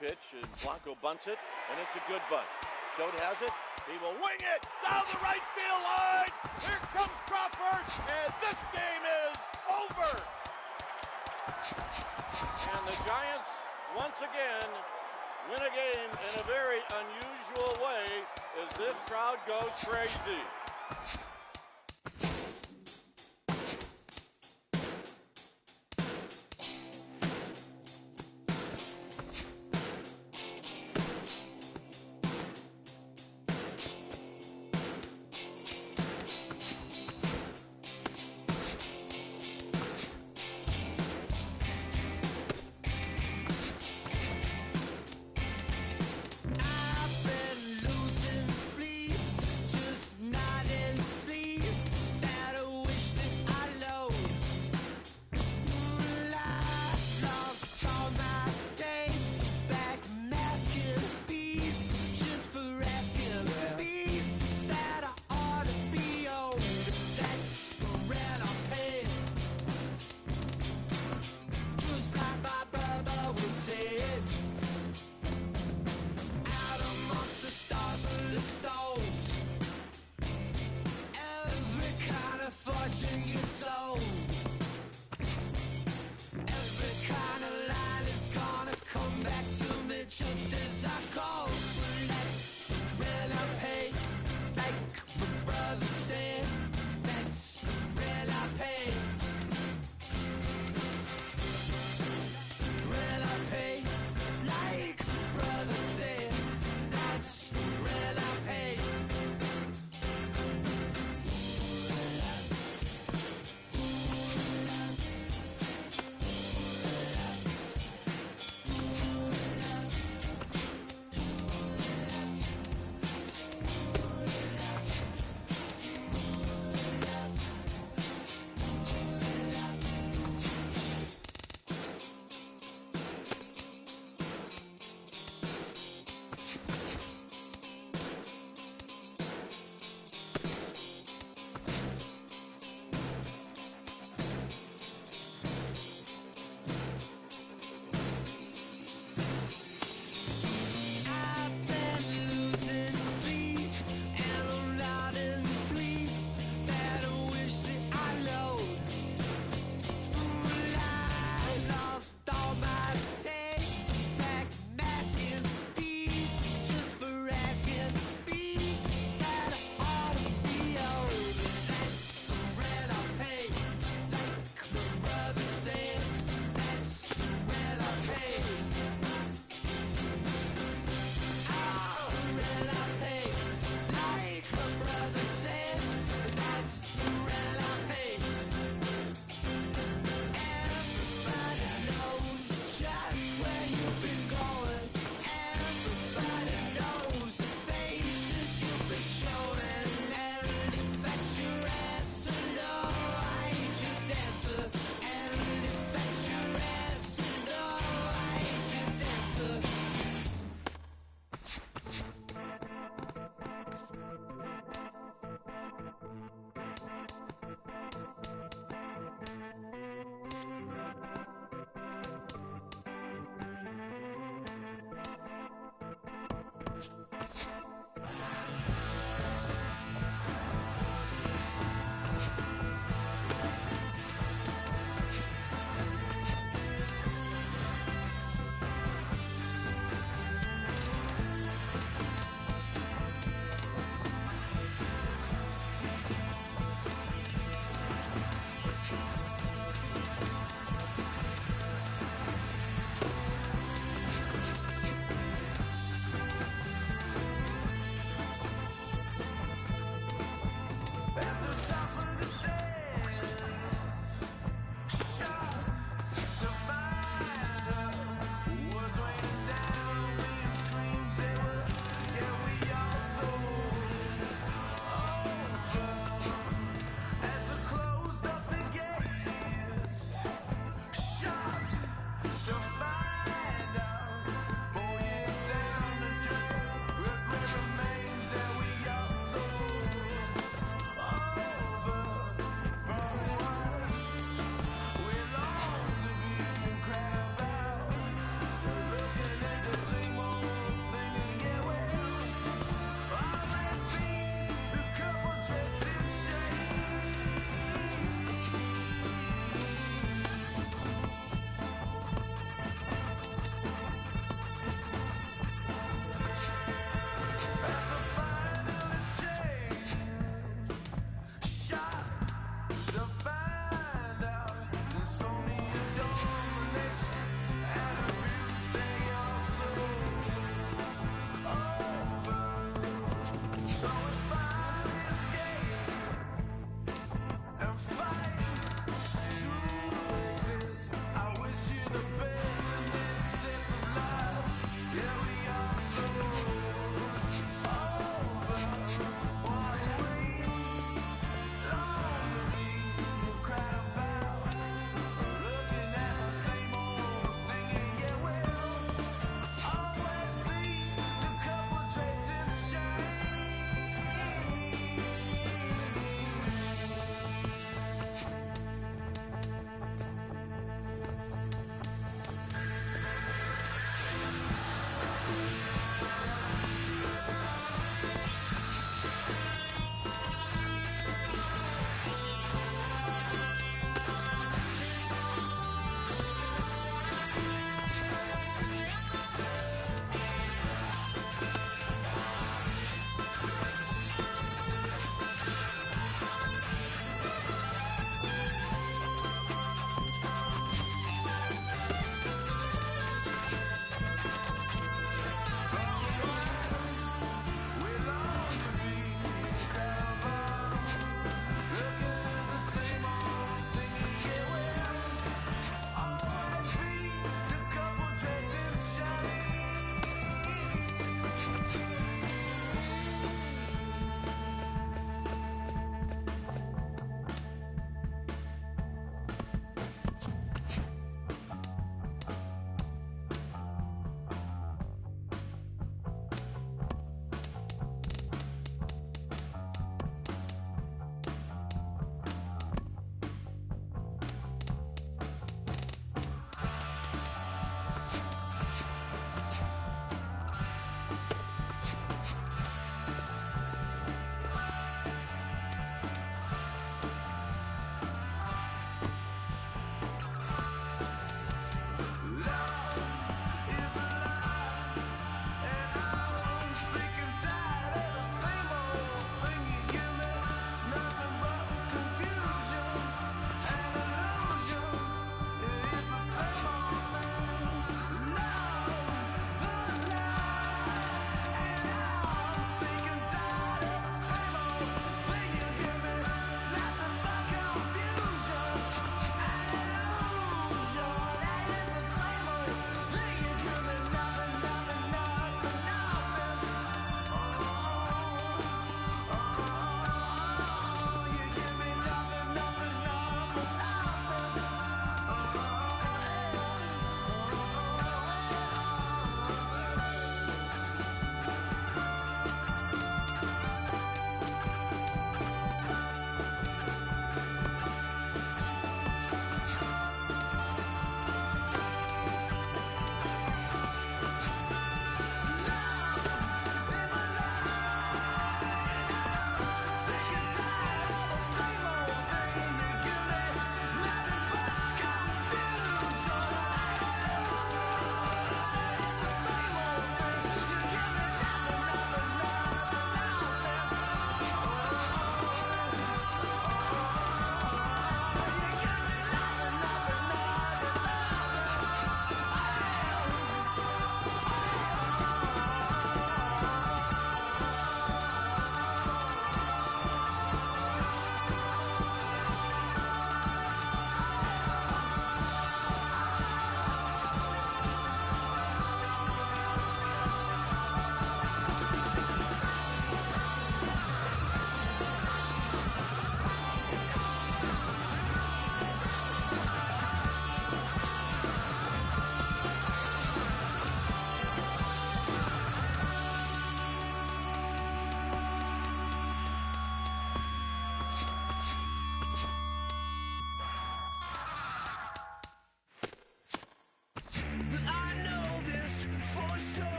pitch, and Blanco bunts it, and it's a good bunt. Choate has it. He will wing it down the right field line. Here comes Crawford, and this game is over. And the Giants, once again, win a game in a very unusual way as this crowd goes crazy.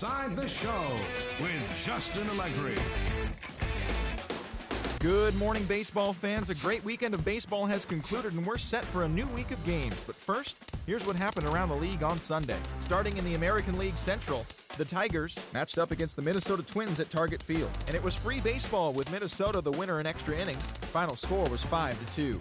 Inside the Show with Justin Allegri. Good morning, baseball fans. A great weekend of baseball has concluded, and we're set for a new week of games. But first, here's what happened around the league on Sunday. Starting in the American League Central, the Tigers matched up against the Minnesota Twins at Target Field. And it was free baseball with Minnesota the winner in extra innings. Final score was 5-2.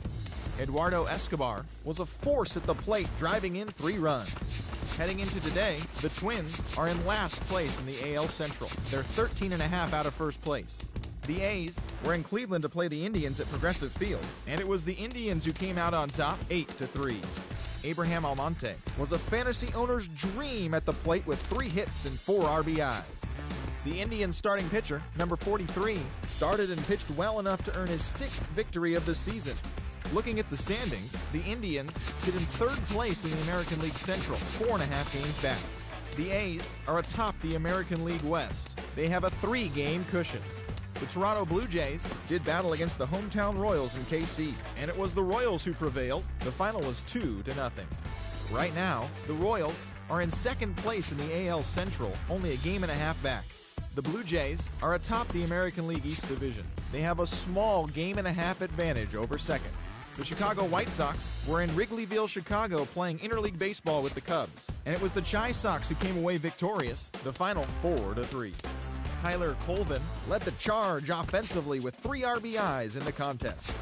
Eduardo Escobar was a force at the plate, driving in 3 runs. Heading into today, the Twins are in last place in the AL Central. They're 13.5 out of first place. The A's were in Cleveland to play the Indians at Progressive Field, and it was the Indians who came out on top 8-3. Abraham Almonte was a fantasy owner's dream at the plate with 3 hits and 4 RBIs. The Indians starting pitcher, number 43, started and pitched well enough to earn his 6th victory of the season. Looking at the standings, the Indians sit in 3rd place in the American League Central, 4.5 games back. The A's are atop the American League West. They have a 3-game cushion. The Toronto Blue Jays did battle against the hometown Royals in KC, and it was the Royals who prevailed. The final was 2-0. Right now, the Royals are in 2nd place in the AL Central, only a game and a half back. The Blue Jays are atop the American League East Division. They have a small game and a half advantage over 2nd. The Chicago White Sox were in Wrigleyville, Chicago, playing interleague baseball with the Cubs, and it was the Chi Sox who came away victorious, the final 4-3. Tyler Colvin led the charge offensively with 3 RBIs in the contest.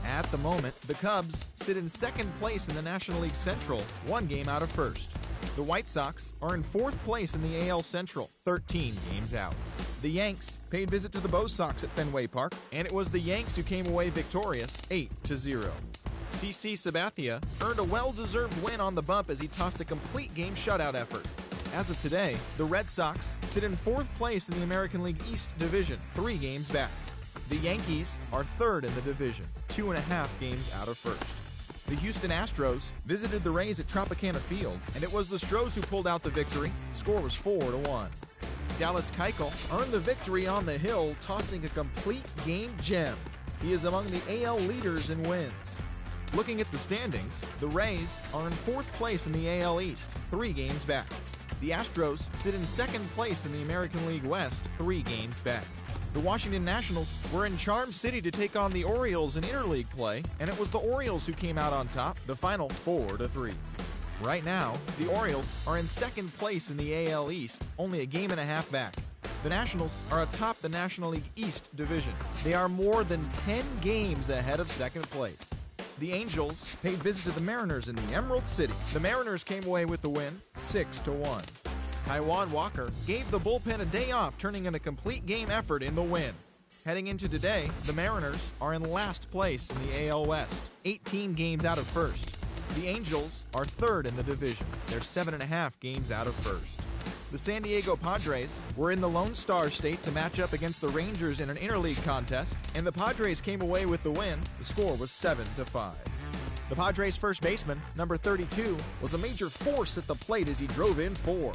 At the moment, the Cubs sit in 2nd place in the National League Central, 1 game out of 1st. The White Sox are in 4th place in the AL Central, 13 games out. The Yanks paid visit to the Bo Sox at Fenway Park, and it was the Yanks who came away victorious, 8-0. CC Sabathia earned a well-deserved win on the bump as he tossed a complete game shutout effort. As of today, the Red Sox sit in 4th place in the American League East Division, 3 games back. The Yankees are 3rd in the division, 2.5 games out of 1st. The Houston Astros visited the Rays at Tropicana Field, and it was the Stros who pulled out the victory. Score was 4-1. Dallas Keuchel earned the victory on the hill, tossing a complete game gem. He is among the AL leaders in wins. Looking at the standings, the Rays are in 4th place in the AL East, 3 games back. The Astros sit in 2nd place in the American League West, 3 games back. The Washington Nationals were in Charm City to take on the Orioles in interleague play, and it was the Orioles who came out on top, the final 4-3. Right now, the Orioles are in 2nd place in the AL East, only a game and a half back. The Nationals are atop the National League East Division. They are more than 10 games ahead of 2nd place. The Angels paid visit to the Mariners in the Emerald City. The Mariners came away with the win, 6-1. Taijuan Walker gave the bullpen a day off, turning in a complete game effort in the win. Heading into today, the Mariners are in last place in the AL West, 18 games out of 1st. The Angels are 3rd in the division. They're 7.5 games out of 1st. The San Diego Padres were in the Lone Star State to match up against the Rangers in an interleague contest, and the Padres came away with the win. The score was 7-5. The Padres' first baseman, number 32, was a major force at the plate as he drove in 4.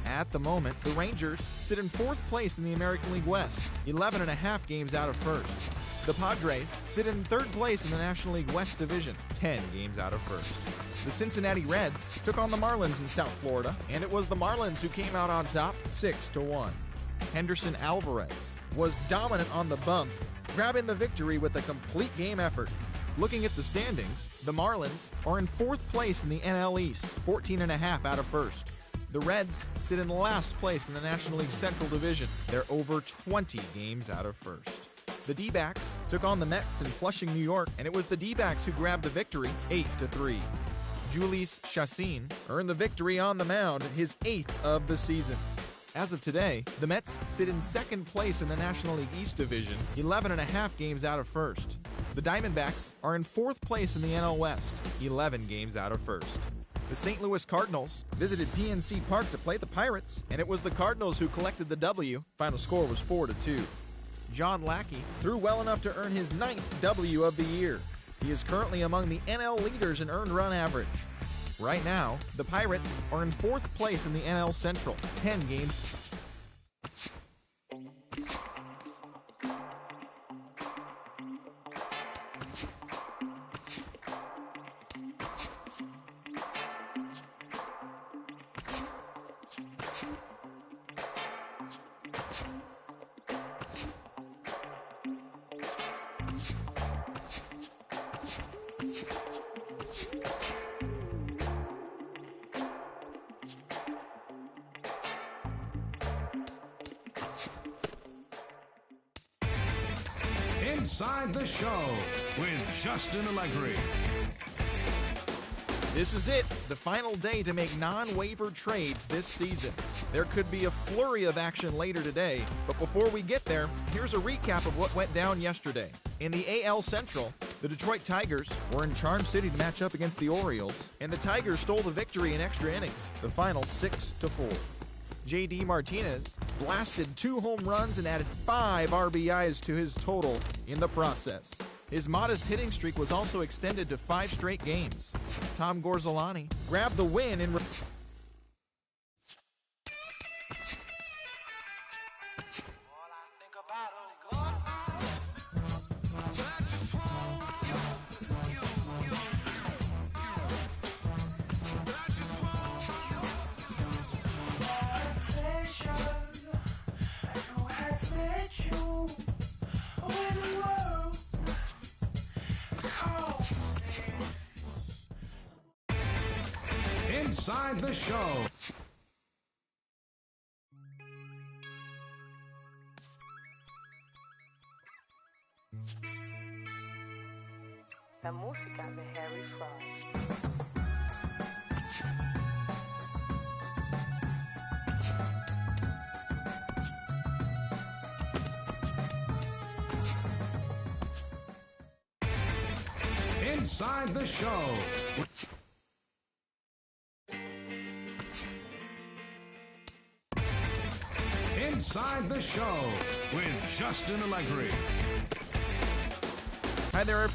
At the moment, the Rangers sit in 4th place in the American League West, 11.5 games out of 1st. The Padres sit in 3rd place in the National League West Division, 10 games out of 1st. The Cincinnati Reds took on the Marlins in South Florida, and it was the Marlins who came out on top, 6-1. Henderson Alvarez was dominant on the bump, grabbing the victory with a complete game effort. Looking at the standings, the Marlins are in 4th place in the NL East, 14.5 out of 1st. The Reds sit in last place in the National League Central Division. They're over 20 games out of 1st. The D-backs took on the Mets in Flushing, New York, and it was the D-backs who grabbed the victory, 8-3. Jhoulys Chacin earned the victory on the mound, his 8th of the season. As of today, the Mets sit in 2nd place in the National League East Division, 11.5 games out of 1st. The Diamondbacks are in 4th place in the NL West, 11 games out of 1st. The St. Louis Cardinals visited PNC Park to play the Pirates, and it was the Cardinals who collected the W. Final score was 4-2. John Lackey threw well enough to earn his 9th W of the year. He is currently among the NL leaders in earned run average. Right now, the Pirates are in 4th place in the NL Central, 10 games. Inside the Show with Justin Allegri. This is it, the final day to make non-waiver trades this season. There could be a flurry of action later today, but before we get there, here's a recap of what went down yesterday. In the AL Central, the Detroit Tigers were in Charm City to match up against the Orioles, and the Tigers stole the victory in extra innings, the final 6-4. J.D. Martinez blasted 2 home runs and added 5 RBIs to his total in the process. His modest hitting streak was also extended to 5 straight games. Tom Gorzolani grabbed the win in Inside the Show. La música de Harry Frost. Inside the Show. Inside the Show with Justin Allegri. Hi there.